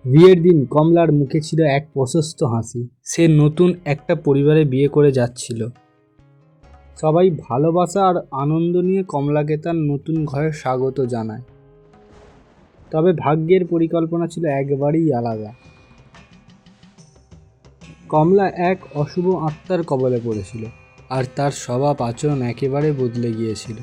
বিয়ের দিন কমলার মুখে ছিল এক প্রশস্ত হাসি। সে নতুন একটা পরিবারে বিয়ে করে যাচ্ছিল। সবাই ভালোবাসা আর আনন্দ নিয়ে কমলাকে তার নতুন ঘরে স্বাগত জানায়। তবে ভাগ্যের পরিকল্পনা ছিল একবারেই আলাদা। কমলা এক অশুভ আত্মার কবলে পড়েছিল, আর তার স্বভাব আচরণ একেবারে বদলে গিয়েছিল।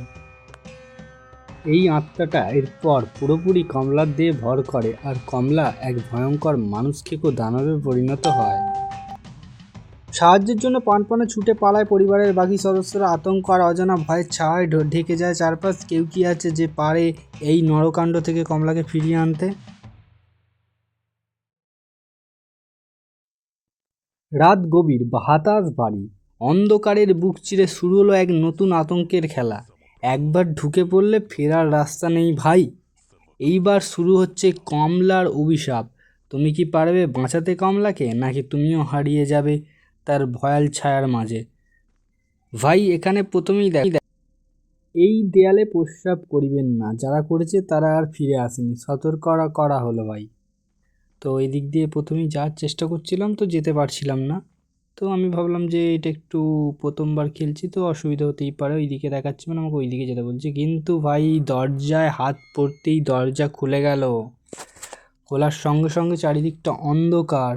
এই আত্মাটা এরপর পুরোপুরি কমলার দিয়ে ভর করে, আর কমলা এক ভয়ঙ্কর মানুষখেকো দানবে পরিণত হয়। সাহায্যের জন্য প্রাণপণে ছুটে পালায় পরিবারের বাকি সদস্যরা। আতঙ্ক আর অজানা ভয়ের ছায়ায় ঢেকে যায় চারপাশ। কেউ কি আছে যে পারে এই নরকাণ্ড থেকে কমলাকে ফিরিয়ে আনতে? রাত গভীর, বাতাস ভারী, অন্ধকারের বুক চিরে শুরু হলো এক নতুন আতঙ্কের খেলা। একবার ঢুকে পড়লে ফেরার রাস্তা নেই ভাই। এইবার শুরু হচ্ছে কমলার অভিশাপ। তুমি কি পারবে বাঁচাতে কমলাকে, নাকি তুমিও হারিয়ে যাবে তার ভয়াল ছায়ার মাঝে? ভাই, এখানে প্রথমেই এই দেয়ালে প্রস্রাব করিবেন না, যারা করেছে তারা আর ফিরে আসেনি, সতর্ক করা হলো ভাই। তো এই দিক দিয়ে প্রথমেই যাওয়ার চেষ্টা করছিলাম, তো যেতে পারছিলাম না। তো আমি ভাবলাম যে এটা একটু প্রথমবার খেলছি, তো অসুবিধা হতেই পারে। ওইদিকে দেখাচ্ছে মানে আমাকে ওইদিকে যেতে বলছে, কিন্তু ভাই দরজায় হাত পড়তেই দরজা খুলে গেল। খোলার সঙ্গে সঙ্গে চারিদিকটা অন্ধকার।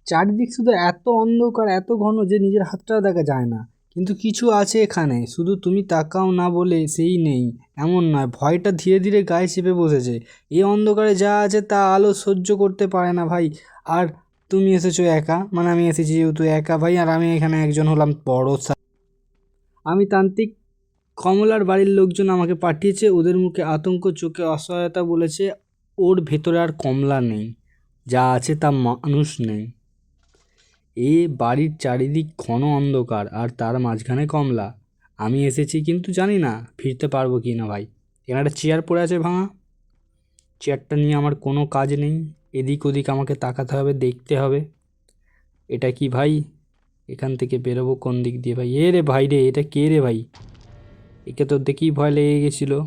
চারিদিক শুধু এত অন্ধকার, এত ঘন যে নিজের হাতটাও দেখা যায় না। কিন্তু কিছু আছে এখানে, শুধু তুমি তাকাও না বলে সেই নেই এমন নয়। ভয়টা ধীরে ধীরে গায়ে চেপে বসেছে। এই অন্ধকারে যা আছে তা আলো সহ্য করতে পারে না ভাই। আর তুমি এসেছো একা, মানে আমি এসেছি যেহেতু একা ভাই, আর আমি এখানে একজন হলাম বড় আমি তান্ত্রিক। কমলার বাড়ির লোকজন আমাকে পাঠিয়েছে, ওদের মুখে আতঙ্ক, চোখে অসহায়তা। বলেছে ওর ভেতরে আর কমলা নেই, যা আছে তা মানুষ নেই। এ বাড়ির চারিদিক ঘন অন্ধকার, আর তার মাঝখানে কমলা। আমি এসেছি, কিন্তু জানি না ফিরতে পারবো কি না ভাই। এখানে একটা চেয়ার পড়ে আছে ভাঙা। চেয়ারটা নিয়ে আমার কোনো কাজ নেই। এদিক ওদিক আমাকে তাকাতে হবে, দেখতে হবে। এটা কি ভাই? এখান থেকে বেরোবো কোন দিক দিয়ে ভাই? এ রে ভাই রে, এটা কে রে ভাই? একে তো দেখেই ভয় লেগে গেছিলো।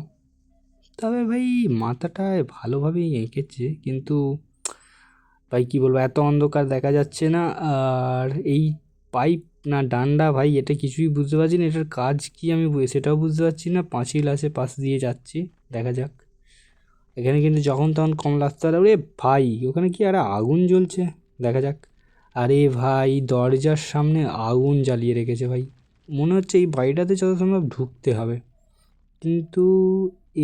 তবে ভাই মাথাটায় ভালোভাবেই এঁকেছে, কিন্তু ভাই কী বলবো, এত অন্ধকার দেখা যাচ্ছে না। আর এই পাইপ না ডান্ডা ভাই, এটা কিছুই বুঝতে পারছি না। এটার কাজ কি আমি সেটাও বুঝতে পারছি না। পাঁচিল আছে, পাশ দিয়ে যাচ্ছি, দেখা যাক। এখানে কিন্তু যখন তখন কমলা আসতে পারে। ওরে ভাই, ওখানে কি আরে আগুন জ্বলছে, দেখা যাক। আরে ভাই, দরজার সামনে আগুন জ্বালিয়ে রেখেছে ভাই। মনে হচ্ছে এই বাড়িটাতে যত সম্ভব ঢুকতে হবে, কিন্তু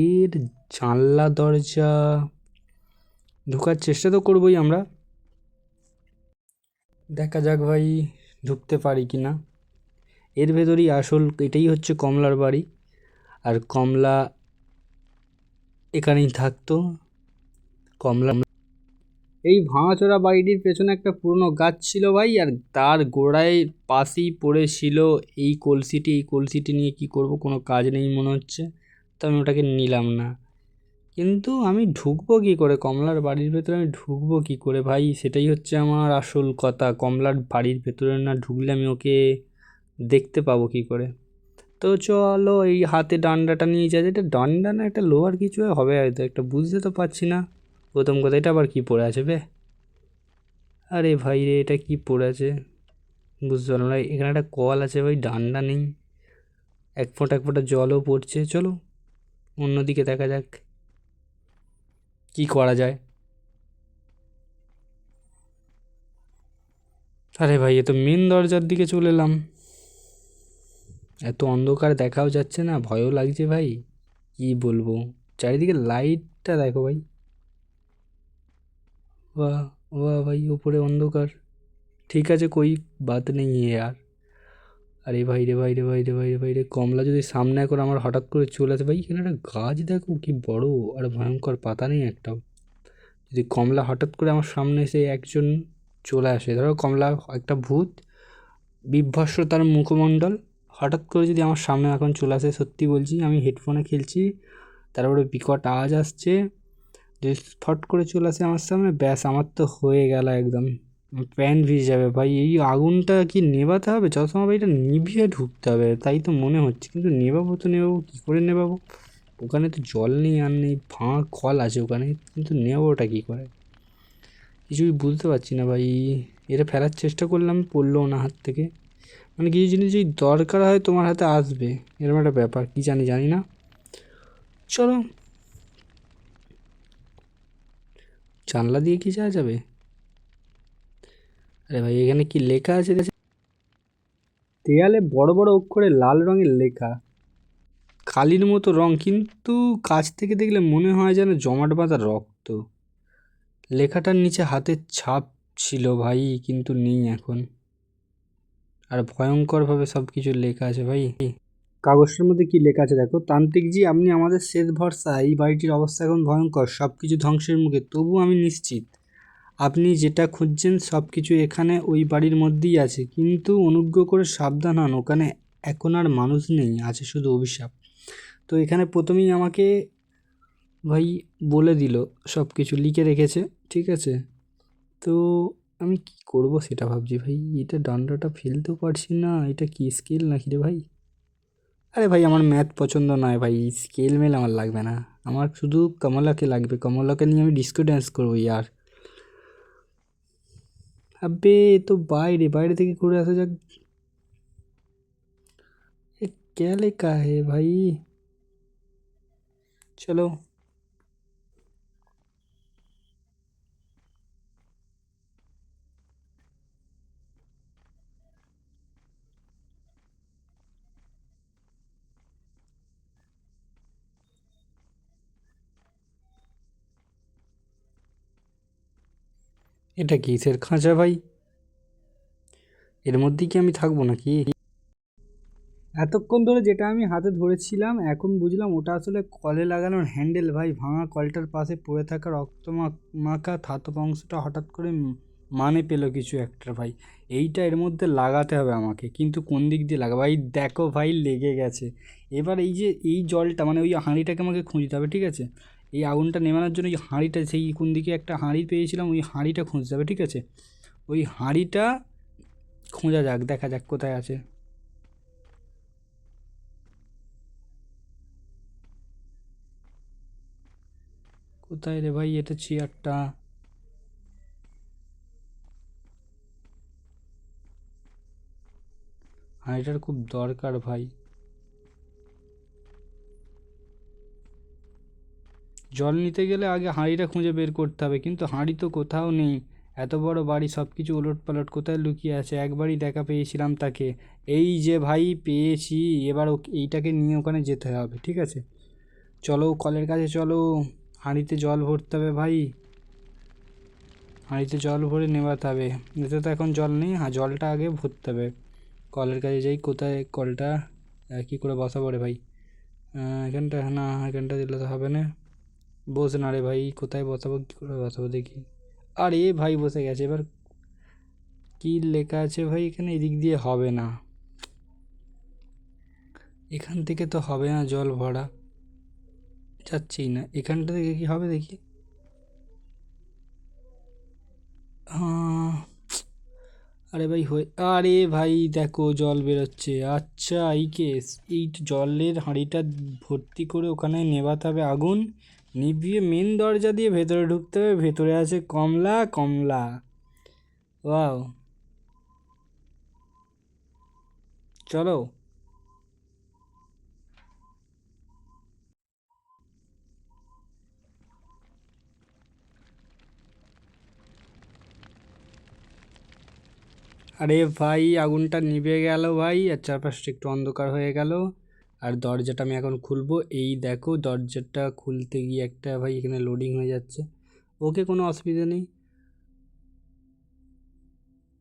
এর জানলা দরজা ঢোকার চেষ্টা তো করবোই আমরা। দেখা যাক ভাই ঢুকতে পারি কি না। এর ভেতরেই আসল, এটাই হচ্ছে কমলার বাড়ি, আর কমলা এখানেই থাকতো। কমলা এই ভাঙাচোরা বাড়িটির পেছনে একটা পুরনো গাছ ছিল ভাই, আর তার গোড়ায় পাশেই পড়েছিল এই কলসিটি। এই কলসিটি নিয়ে কি করব, কোনো কাজ নেই মনে হচ্ছে, তো আমি ওটাকে নিলাম না। কিন্তু আমি ঢুকবো কী করে কমলার বাড়ির ভেতরে? আমি ঢুকবো কী করে ভাই, সেটাই হচ্ছে আমার আসল কথা। কমলার বাড়ির ভেতরে না ঢুকলে আমি ওকে দেখতে পাবো কী করে? তো চলো এই হাতে ডান্ডাটা নিয়ে যাই। এটা ডান্ডা না, একটা লোহার কিছু হবে হয়তো, একটা বুঝতে তো পারছি না। প্রথম কথা, এটা আবার কী পড়ে আছে বে? আরে ভাই রে, এটা কী পড়ে আছে বুঝতে পারলাম না। এখানে একটা কল আছে ভাই, ডান্ডা নেই। এক ফোঁটা এক ফোঁটা জলও পড়ছে। চলো অন্যদিকে দেখা যাক কী করা যায়। আরে ভাই, এ তো মেন দরজার দিকে চলে এলাম। এত অন্ধকার দেখাও যাচ্ছে না, ভয়ও লাগছে ভাই। কি বলবো, চারিদিকে লাইটটা দেখো ভাই। বাহ, বাহ ভাই, উপরে অন্ধকার। ঠিক আছে, কই বাত নেই আর। আরে ভাই রে ভাই রে ভাই রে ভাই রে ভাই রে, কমলা যদি সামনে এখন আমার হঠাৎ করে চলে আসে ভাই। এখানে একটা গাছ দেখো কি বড়, আর ভয়ঙ্কর, পাতা নেই একটাও। যদি কমলা হঠাৎ করে আমার সামনে এসে একজন চলে আসে, ধরো কমলা একটা ভূত, বিভৎস তার মুখমণ্ডল, হঠাৎ করে যদি আমার সামনে এখন চলে আসে, সত্যি বলছি, আমি হেডফোনে খেলছি, তারপরে বিকট আওয়াজ আসছে, যদি ফট করে চলে আসে আমার সামনে, ব্যাস আমার তো হয়ে গেল একদম। প্যান ভিজে যাবে ভাই। এই আগুনটা কি নেভাতে হবে? যত সময় ভাই এটা নিভিয়ে ঢুকতে হবে তাই তো মনে হচ্ছে, কিন্তু নেভাবো তো নেভাবো কী করে নেভাবো? ওখানে তো জল নেই আর নেই, ভাঙা কল আছে ওখানে, কিন্তু নেভাবোটা কী করে? কিছুই বুঝতে পারছি না ভাই। এটা ফেলার চেষ্টা করলাম, পড়লো না হাত থেকে। মানে কিছু জিনিস যদি দরকার হয় তোমার হাতে আসবে, এরকম একটা ব্যাপার, কি জানি না। চলো, জানলা দিয়ে কি যাওয়া যাবে? আরে ভাই এখানে কি লেখা আছে? দেয়ালে বড় বড় অক্ষরে লাল রঙের লেখা, কালির মতো রং, কিন্তু কাছ থেকে দেখলে মনে হয় যেন জমাট বাঁধা রক্ত। লেখাটার নিচে হাতের ছাপ ছিল ভাই, কিন্তু নেই এখন। আর ভয়ঙ্করভাবে সব কিছু লেখা আছে ভাই। কাগজটার মধ্যে কি লেখা আছে দেখো। তান্ত্রিকজি, আপনি আমাদের শেষ ভরসা। এই বাড়িটির অবস্থা এখন ভয়ঙ্কর, সব কিছু ধ্বংসের মুখে। তবু আমি নিশ্চিত আপনি যেটা খুঁজছেন সব কিছু এখানে ওই বাড়ির মধ্যেই আছে। কিন্তু অনুগ্রহ করে সাবধান হন, ওখানে এখন আর মানুষ নেই, আছে শুধু অভিশাপ। তো এখানে প্রথমেই আমাকে ভাই বলে দিল, সব কিছু লিখে রেখেছে, ঠিক আছে। তো আমি কি করব সেটা ভাবছি ভাই। এটা ডান্ডাটা ফেলতেও পারছি না, এটা কি স্কেল নাকি রে ভাই? আরে ভাই আমার ম্যাথ পছন্দ নয় ভাই, স্কেল মেল আমার লাগবে না। আমার শুধু কমলাকে লাগবে, কমলাকে নিয়ে আমি ডিস্কো ড্যান্স করবো ইয়ার। আবে এ তো বাইরে, বাইরে থেকে ঘুরে আসা যাক। এ क्या लिखा है ভাই? চলো। এটা কিসের খাঁচা ভাই? এর মধ্যেই কি আমি থাকবো নাকি? এতক্ষণ ধরে যেটা আমি হাতে ধরেছিলাম এখন বুঝলাম ওটা আসলে কলে লাগানোর হ্যান্ডেল ভাই। ভাঙা কলটার পাশে পড়ে থাকা রক্ত মাখা ধাতব অংশটা হঠাৎ করে মানে পেলো কিছু একটা ভাই। এইটা এর মধ্যে লাগাতে হবে আমাকে, কিন্তু কোন দিক দিয়ে লাগাবো ভাই? দেখো ভাই লেগে গেছে। এবার এই যে এই জলটা, মানে ওই হাঁড়িটাকে আমাকে খুঁজতে হবে, ঠিক আছে। এই আগুনটা নেভানোর জন্য ওই হাঁড়িটা, সেই কোন দিকে একটা হাঁড়ি পেয়েছিলাম, ওই হাঁড়িটা খুঁজতে হবে, ঠিক আছে। ওই হাঁড়িটা খোঁজা যাক, দেখা যাক কোথায় আছে। কোথায় রে ভাই এটা চেয়ারটা? হাঁড়িটার খুব দরকার ভাই। জল নিতে গেলে আগে হাঁড়িটা খুঁজে বের করতে হবে, কিন্তু হাঁড়ি তো কোথাও নেই। এত বড় বাড়ি, সব কিছু ওলট পালট, কোথায় লুকিয়ে আছে? একবারই দেখা পেয়েছিলাম তাকে। এই যে ভাই পেয়েছি। এবার এইটাকে নিয়ে ওখানে যেতে হবে, ঠিক আছে। চলো কলের কাছে চলো। হাঁড়িতে জল ভরতে হবে ভাই, হাঁড়িতে জল ভরে নেওয়াতে হবে। এতে তো এখন জল নেই, হ্যাঁ জলটা আগে ভরতে হবে। কলের কাছে যাই, কোথায় কলটা? কী করে বসাবো রে ভাই? এখানটা না, এখানটা দিলে তো হবে না। বসে না রে ভাই, কোথায় বসাবো, কী করে বসাবো দেখি। আরে ভাই বসে গেছে। এবার কি লেখা আছে ভাই এখানে? এদিক দিয়ে হবে না, এখান থেকে তো হবে না জল ভরা, যাচ্ছেই না। এখানটা থেকে কি হবে দেখি। আহ, আরে ভাই হয়ে, আরে ভাই দেখো জল বেরোচ্ছে। আচ্ছা এই কেস, এই জলের হাঁড়িটা ভর্তি করে ওখানে নেভাতে হবে আগুন। নিভিয়ে মেন দরজা দিয়ে ভেতরে ঢুকতে হবে। ভেতরে আছে কমলা, কমলা। ওয়াও, চলো। আরে ভাই আগুনটা নিভে গেল ভাই, আর চারপাশটা একটু অন্ধকার হয়ে গেল। আর দরজাটা আমি এখন খুলবো। এই দেখো দরজাটা খুলতে গিয়ে একটা ভাই এখানে লোডিং হয়ে যাচ্ছে। ওকে, কোনো অসুবিধা নেই,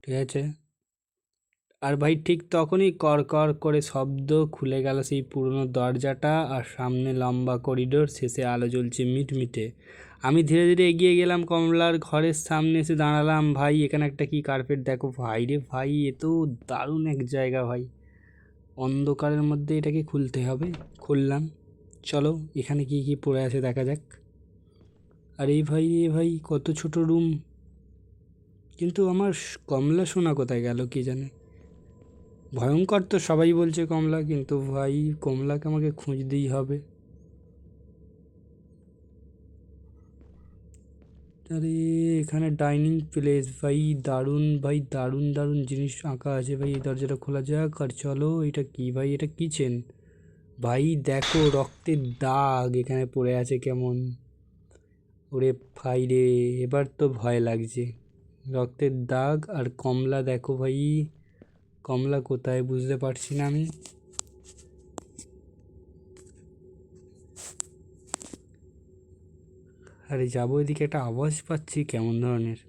ঠিক আছে। আর ভাই ঠিক তখনই কর কর করে শব্দ, খুলে গেল সেই পুরনো দরজাটা। আর সামনে লম্বা করিডোর, শেষে আলো জ্বলছে মিটমিটে। আমি ধীরে ধীরে এগিয়ে গেলাম, কমলার ঘরের সামনে এসে দাঁড়ালাম। ভাই এখানে একটা কি কার্পেট দেখো ভাই রে ভাই, এ তো দারুণ এক জায়গা ভাই। অন্ধকারের মধ্যে এটাকে খুলতে হবে। খুললাম, চলো এখানে কি কি পড়ে আছে দেখা যাক। আর এই ভাই, এ ভাই কত ছোট রুম। কিন্তু আমার কমলা সোনা কোথায় গেল কি জানে। ভয়ঙ্কর তো সবাই বলছে কমলা, কিন্তু ভাই কমলাকে আমাকে খুঁজতেই হবে। আরে এখানে ডাইনিং প্লেস ভাই, দারুণ ভাই, দারুণ দারুণ জিনিস আঁকা আছে ভাই। এই দরজাটা খোলা যাক আর চলো। এটা কি ভাই? এটা কিচেন ভাই। দেখো রক্তের দাগ এখানে পড়ে আছে কেমন। ওরে ভাই রে, এবার তো ভয় লাগছে। রক্তের দাগ আর কমলা দেখো ভাই। কমলা কোথায় বুঝতে পারছি না আমি। আরে যাবো এদিকে, একটা আওয়াজ পাচ্ছি কেমন ধরনের।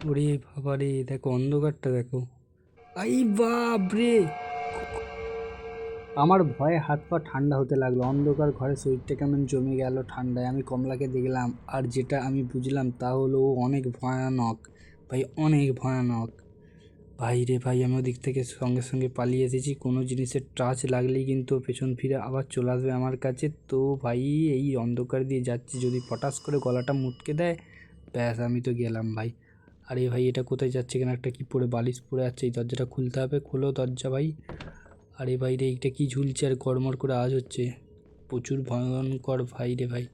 ওরে বাবা রে, দেখো অন্ধকারটা দেখো। আই বাপ রে, আমার ভয়ে হাত পা ঠান্ডা হতে লাগলো। অন্ধকার ঘরে শরীরটা কেমন জমে গেল ঠান্ডায়। আমি কমলাকে দেখলাম, আর যেটা আমি বুঝলাম তা হলো ও অনেক ভয়ানক ভাই, অনেক ভয়ানক ভাই রে ভাই। আমি ওদিক থেকে সঙ্গে সঙ্গে পালিয়ে এসেছি। কোনো জিনিসের টাচ লাগলেই কিন্তু ও পেছন ফিরে আবার চলে আসবে আমার কাছে। তো ভাই এই অন্ধকার দিয়ে যাচ্ছি, যদি পটাশ করে গলাটা মুটকে দেয়, ব্যাস আমি তো গেলাম ভাই। আরে ভাই এটা কোথায় যাচ্ছে? কেন একটা কি পড়ে বালিশ পড়ে যাচ্ছে, এই দরজাটা খুলতে হবে। খোলো দরজা ভাই। আরে ভাই রে, এইটা কি ঝুলছে আর গড়মড় করে আওয়াজ হচ্ছে? প্রচুর ভয়ঙ্কর ভাই রে ভাই,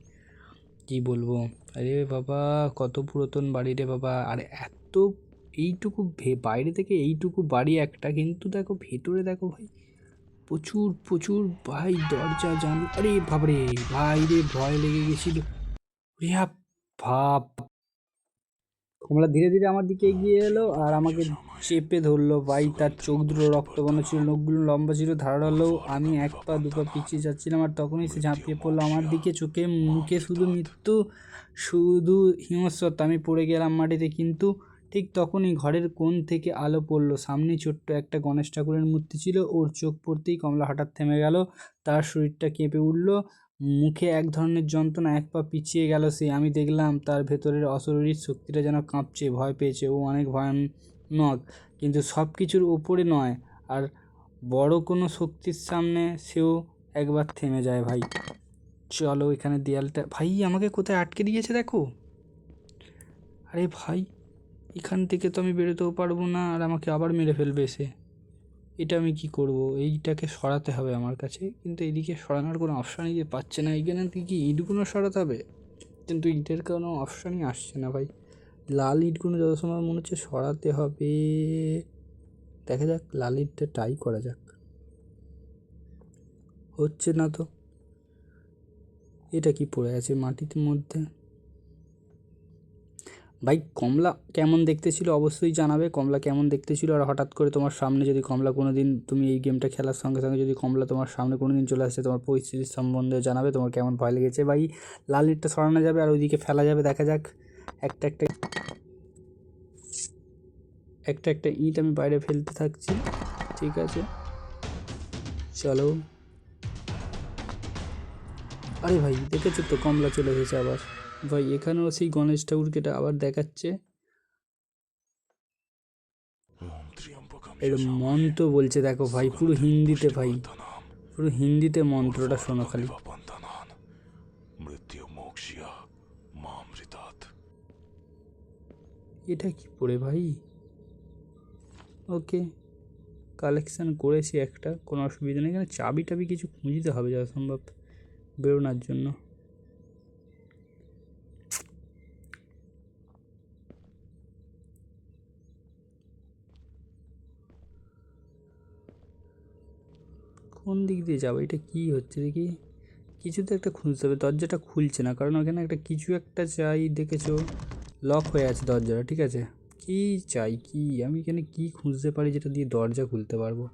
কি বলবো। আরে বাবা, কত পুরাতন বাড়ি রে বাবা। আর এত এইটুকু বাইরে থেকে এইটুকু বাড়ি একটা, কিন্তু দেখো ভেতরে দেখো ভাই, প্রচুর প্রচুর ভাই দরজা জানলা। আরে বাবারে ভাই রে, ভয় লেগে গেছিল। ওরে ভাব, কমলা ধীরে ধীরে আমার দিকে এগিয়ে এলো আর আমাকে চেপে ধরলো ভাই। তার চোখ দুটো রক্তবর্ণ ছিল, নখগুলো লম্বা ছিল, ধারালো। আমি এক পা দুপা পিছিয়ে যাচ্ছিলাম আর তখনই সে ঝাঁপিয়ে পড়লো আমার দিকে। চোখে মুখে শুধু মৃত্যু, শুধু হিংস্রতা। আমি পড়ে গেলাম মাটিতে, কিন্তু ঠিক তখনই ঘরের কোণ থেকে আলো পড়লো। সামনেই ছোট্ট একটা গণেশ ঠাকুরের মূর্তি ছিল। ওর চোখ পড়তেই কমলা হঠাৎ থেমে গেল, তার শরীরটা কেঁপে উঠলো, মুখে এক ধরনের যন্ত্রণা। এক পা পিছিয়ে গেল সে। আমি দেখলাম তার ভেতরের অশরীরী শক্তিটা যেন কাঁপছে, ভয় পেয়েছে। ও অনেক ভয়ানক, কিন্তু সব কিছুর উপরে নয়। আর বড় কোনো শক্তির সামনে সেও একবার থেমে যায় ভাই। চলো এখানে দেয়ালটা, ভাই আমাকে কোথায় আটকে দিয়েছে দেখো। আরে ভাই, এখান থেকে তো আমি বেরোতেও পারবো না, আর আমাকে আবার মেরে ফেলবে সে। এটা আমি কি করব? এইটাকে সরাতে হবে আমার কাছে, কিন্তু এইদিকে সরানোর কোনো অপশানই যে পাচ্ছে না। এইখানে কি ইটগুলো সরাতে হবে, কিন্তু ইটের কোনো অপশানই আসছে না ভাই। লাল ইটগুলো যত সময় মনে হচ্ছে সরাতে হবে। দেখা যাক, লাল ইটটা ট্রাই করা যাক। হচ্ছে না তো। এটা কি পড়ে আছে মাটির মধ্যে? ভাই কমলা কেমন দেখতে ছিল অবশ্যই জানাবে, কমলা কেমন দেখতে ছিল। আর হঠাৎ করে তোমার সামনে যদি কমলা কোনো দিন, তুমি এই গেমটা খেলার সঙ্গে সঙ্গে যদি কমলা তোমার সামনে কোনো দিন চলে আসছে, তোমার পরিস্থিতির সম্বন্ধে জানাবে, তোমার কেমন ভয় লেগেছে ভাই। লাল ইটটা সরানো যাবে আর ওইদিকে ফেলা যাবে, দেখা যাক। একটা একটা একটা একটা ইট আমি বাইরে ফেলতে থাকছি, ঠিক আছে চলো। আরে ভাই দেখেছো তো, কমলা চলে এসেছে আবার ভাই। এখানেও সেই গণেশ ঠাকুরকে আবার দেখাচ্ছে। এটা মন্ত্র বলছে দেখো ভাই, পুরো হিন্দিতে ভাই, পুরো হিন্দিতে মন্ত্রটা শোনো খালি। এটা কি পড়ে ভাই? ওকে, কালেকশান করেছি একটা, কোনো অসুবিধা নেই। এখানে চাবি টাবি কিছু খুঁজতে হবে যা সম্ভব বেরোনোর জন্য। কোন দিক দিয়ে যাবো? এটা কি হচ্ছে দেখি, কিছু তো একটা খুঁজতে হবে। দরজাটা খুলছে না, কারণ ওখানে একটা কিছু একটা চাই, দেখেছো লক হয়ে আছে দরজাটা, ঠিক আছে। কি চাই কি, আমি এখানে কি খুঁজতে পারি যেটা দিয়ে দরজা খুলতে পারবো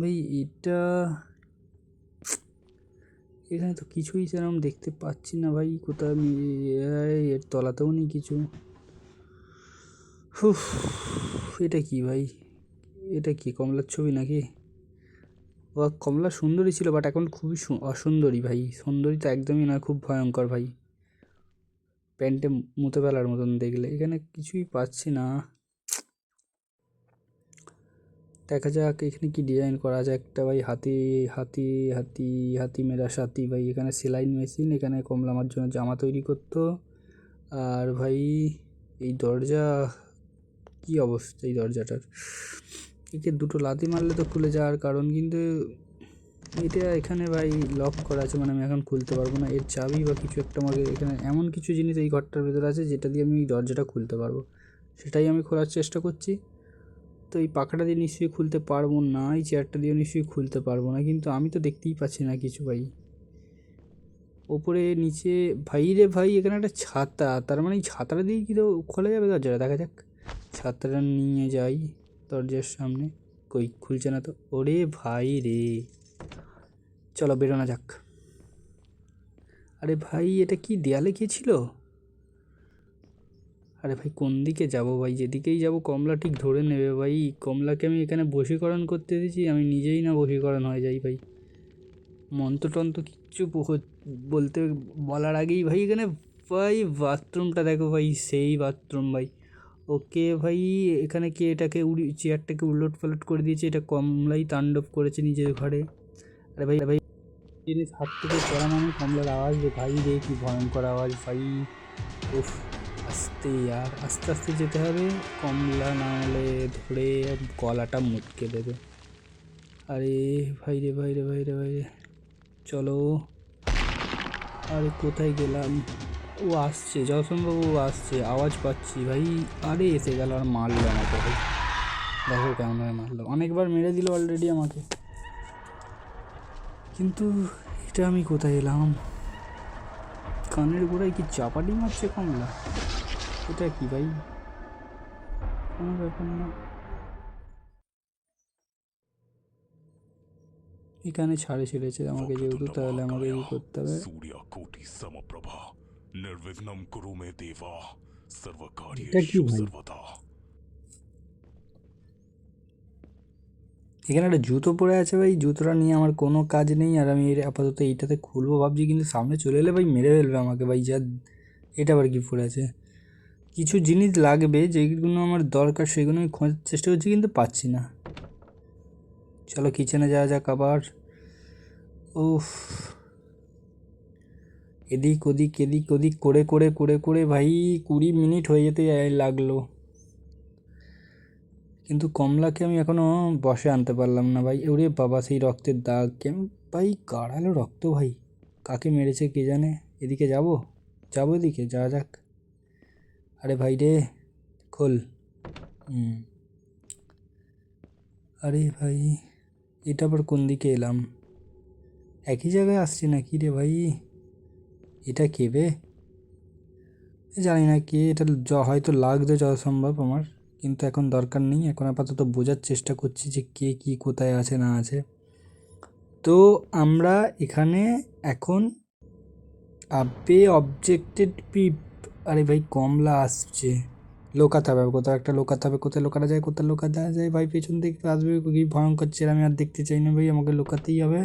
ভাই? এটা এখানে তো কিছুই সেরকম দেখতে পাচ্ছি না ভাই। কোথাও আমি এর তলাতেও নেই কিছু। হুফ, এটা কি ভাই? এটা কি কমলার ছবি নাকি? ও কমলা সুন্দরী ছিল, বাট এখন খুবই অসুন্দরী ভাই। সুন্দরী তো একদমই নয়, খুব ভয়ঙ্কর ভাই। প্যান্টে মুতে ফেলার মতন দেখলে। এখানে কিছুই পাচ্ছি না। দেখা যাক এখানে কি ডিজাইন করা যায় একটা ভাই। হাতি হাতি হাতি হাতি মেরা সাথী ভাই। এখানে সেলাইন মেশিন, এখানে কমলা আমার জন্য জামা তৈরি করতো। আর ভাই এই দরজা, কি অবস্থা এই দরজাটার? একে দুটো লাথি মারলে তো খুলে যাওয়ার কারণ, কিন্তু এটা এখানে ভাই লক করা আছে, মানে আমি এখন খুলতে পারবো না। এর চাবি বা কিছু একটা আমাকে এখানে এমন কিছু জিনিস এই ঘরটার ভেতরে আছে যেটা দিয়ে আমি এই দরজাটা খুলতে পারবো, সেটাই আমি খোলার চেষ্টা করছি। তো এই পাখাটা দিয়ে নিশ্চয়ই খুলতে পারবো না, এই চেয়ারটা দিয়ে নিশ্চয়ই খুলতে পারবো না, কিন্তু আমি তো দেখতেই পাচ্ছি না কিছু ভাই। ওপরে নিচে ভাই রে ভাই, এখানে একটা ছাতা, তার মানে এই ছাতাটা দিয়ে কি তো খোলা যাবে দরজাটা? দেখা যাক, ছাতাটা নিয়ে যাই দরজার সামনে। কই, খুলছে না তো। ওরে ভাই রে, চলো বেরোনো যাক। আরে ভাই, এটা কি দেয়ালে কে ছিল? আরে ভাই কোন দিকে যাব ভাই? যেদিকেই যাব কমলা ঠিক ধরে নেবে ভাই। কমলাকে আমি এখানে বশীকরণ করতে দিয়েছি, আমি নিজেই না বশীকরণ হয়ে যাই ভাই। মন্ত্রতন্ত্র কিচ্ছু বলতে বলার আগেই ভাই এখানে ভাই বাথরুমটা দেখো ভাই, সেই বাথরুম ভাই। ওকে ভাই, এখানে কে এটাকে চেয়ারটাকে উলট পালট করে দিয়েছে? এটা কমলাই তাণ্ডব করেছে নিজের ঘরে। আরে ভাই ভাই, জিনিস হাত থেকে পড়া মানে কমলার আওয়াজ রে ভাই রে, কি ভয়ঙ্কর আওয়াজ ভাই। উফ, আস্তে আর আস্তে আস্তে যেতে হবে, কমলা না হলে ধরে গলাটা মুটকে দেবে। আরে ভাই রে ভাই রে ভাই রে ভাই রে, চলো। আরে কোথায় গেলাম? ও আসছে, যশোরবাবু আসছে, আওয়াজ পাচ্ছি ভাই। আরে এসে গেল আর মারলো আমাকে ভাই। দেখো কেমন মারলো, অনেকবার মেরে দিল অলরেডি আমাকে। কিন্তু এটা আমি কোথায় এলাম? কানের গোড়ায় কি চাপাটি মারছে কমলা? এটা কি ভাই? কোনো ব্যাপার না। এখানে ছাড়ে ছেড়েছে আমাকে যেহেতু, তাহলে আমাকে কি করতে হবে? सूर्यकोटि समप्रभा निर्विघ्नं कुरु मे देवा এটা কি सर्वकार्येषु ভাই? सर्वदा। এখানে একটা জুতো পরে আছে ভাই, জুতোটা নিয়ে আমার কোনো কাজ নেই, আর আমি আপাতত এইটাতে খুলবো ভাবছি, কিন্তু সামনে চলে এলে ভাই মেরে ফেলবে আমাকে ভাই। যা, এটা আবার কি পড়ে আছে? কিছু জিনিস লাগবে যেগুলো আমার দরকার, সেগুলো আমি খোঁজার চেষ্টা করছি কিন্তু পাচ্ছি না। চলো কিচেনে যাওয়া যাক আবার। উফ, এদিক ওদিক এদিক ওদিক করে করে করে করে ভাই 20 মিনিট হয়ে যেতে লাগলো, কিন্তু কমলাকে আমি এখনো বসে আনতে পারলাম না ভাই। ওরে বাবা, সেই রক্তের দাগ ভাই, গাঢ়ালো রক্ত ভাই। কাকে মেরেছে কে জানে। এদিকে যাবো, যাবো এদিকে, যাওয়া যাক। আরে ভাই রে, খোল। আরে ভাই, এটা আবার কোন দিকে এলাম? একই জায়গায় আসছি না কি রে ভাই? এটা কে বে? জানি না কে এটা, হয়তো লাগবে যত সম্ভব আমার, কিন্তু এখন দরকার নেই। এখন আপাতত বোঝার চেষ্টা করছি যে কে কি কোথায় আছে না আছে। তো আমরা এখানে এখন আবে অবজেক্টেড পিপ। আরে ভাই কমলা আসছে, লোকাতে হবে কোথাও একটা, লোকাতে হবে। কোথায় লোকানো যায়, কোথায় লোকাতে যায় ভাই? পেছন থেকে আসবে কি ভয়ঙ্কর চেহারা, আমি আর দেখতে চাই না ভাই, আমাকে লোকাতেই হবে।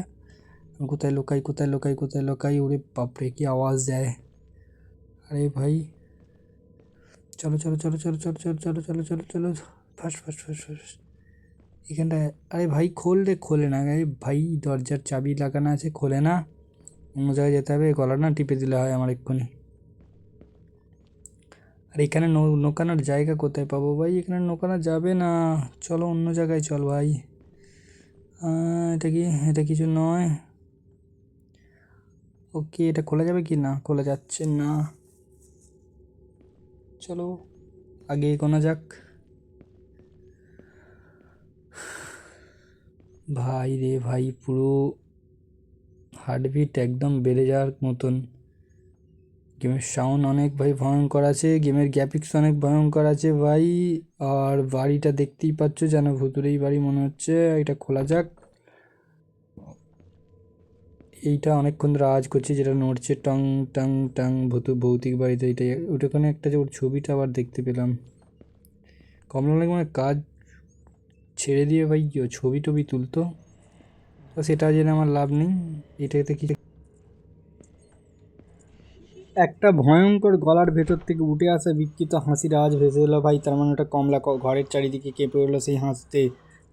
কোথায় লোকাই, কোথায় লোকাই, কোথায় লোকাই? ওরে বাপরে কি আওয়াজ দেয়! আরে ভাই, চলো চলো চলো চলো চলো চলো চলো চলো চলো চলো, ফাস্ট ফাস্ট ফাস্ট ফাস্ট এখানটায়। আরে ভাই খোল রে, খোলে না ভাই, দরজার চাবি লাগানো আছে, খোলে না। অন্য জায়গায় যেতে হবে, গলা না টিপে দিলে হয় আমার এক্ষুনি। আর এখানে নোকানোর জায়গা কোথায় পাবো ভাই? এখানে নোকানো যাবে না, চলো অন্য জায়গায় চল ভাই। এটা কি, এটা কিছু নয়। ওকে, এটা খোলা যাবে কি? না, খোলা যাচ্ছে না। চলো আগে এগোনো যাক। ভাই রে ভাই, পুরো হার্টবিট একদম বেড়ে যাওয়ার মতন। গেমের সাউন্ড অনেক ভাই ভয়ঙ্কর আছে, গেমের গ্রাফিক্স অনেক ভয়ঙ্কর আছে ভাই। আর বাড়িটা দেখতেই পাচ্ছ, যেন ভুতুরেই বাড়ি মনে হচ্ছে। এটা খোলা যাক। এইটা অনেকক্ষণ ধরে আওয়াজ করছে, যেটা নড়ছে টং টং টং, ভৌতিক বাড়িতে। এইটাই ওটাখানে একটা যে ওর ছবিটা আবার দেখতে পেলাম। কমলা লাগে মানে কাজ ছেড়ে দিয়ে ভাই কি ছবি টবি তুলতো, তো সেটা জেনে আমার লাভ নেই। এটাতে কি একটা ভয়ঙ্কর গলার ভেতর থেকে উঠে আসা বিকৃত হাসির আওয়াজ ভেসে এলো ভাই। তার মানে ওটা কমলা ঘরের চারিদিকে কেঁপে উঠলো সেই হাসতে।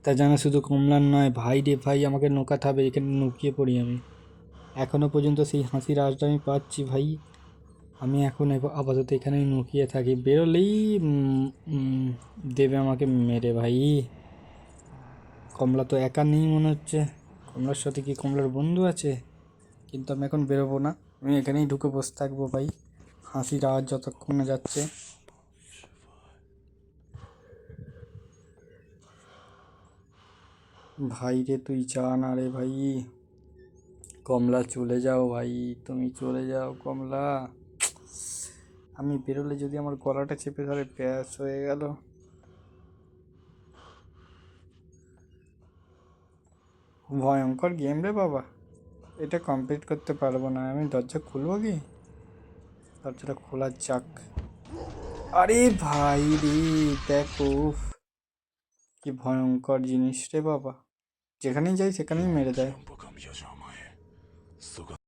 তা জানা শুধু কমলার নয় ভাই রে ভাই, আমাকে নোকাতে হবে, এখানে নুকিয়ে পড়ি আমি। এখনও পর্যন্ত সেই হাসির আওয়াজটা আমি পাচ্ছি ভাই। আমি এখন আপাতত এখানেই নুকিয়ে থাকি, বেরোলেই দেবে আমাকে মেরে ভাই। কমলা তো একা নেই মনে হচ্ছে, কমলার সাথে কি কমলার বন্ধু আছে? কিন্তু আমি এখন বেরোবো না, আমি এখানেই ঢুকে বসে থাকবো ভাই, হাসির আওয়াজ যতক্ষণ না যাচ্ছে। ভাই রে তুই যা না রে ভাই, কমলা চলে যাও ভাই, তুমি চলে যাও কমলা। আমি বেরোলে যদি আমার গলাটা চেপে ধরে ব্যাস হয়ে গেল। ভয়ঙ্কর গেম রে বাবা, এটা কমপ্লিট করতে পারবো না আমি। দরজা খুলবো কি? দরজাটা খোলা যাক। আরে ভাই রে, দেখো উফ, কি ভয়ঙ্কর জিনিস রে বাবা, যেখানেই যাই সেখানেই মেরে দেয়। त्र्यंबकम यजामहे सुगंधिं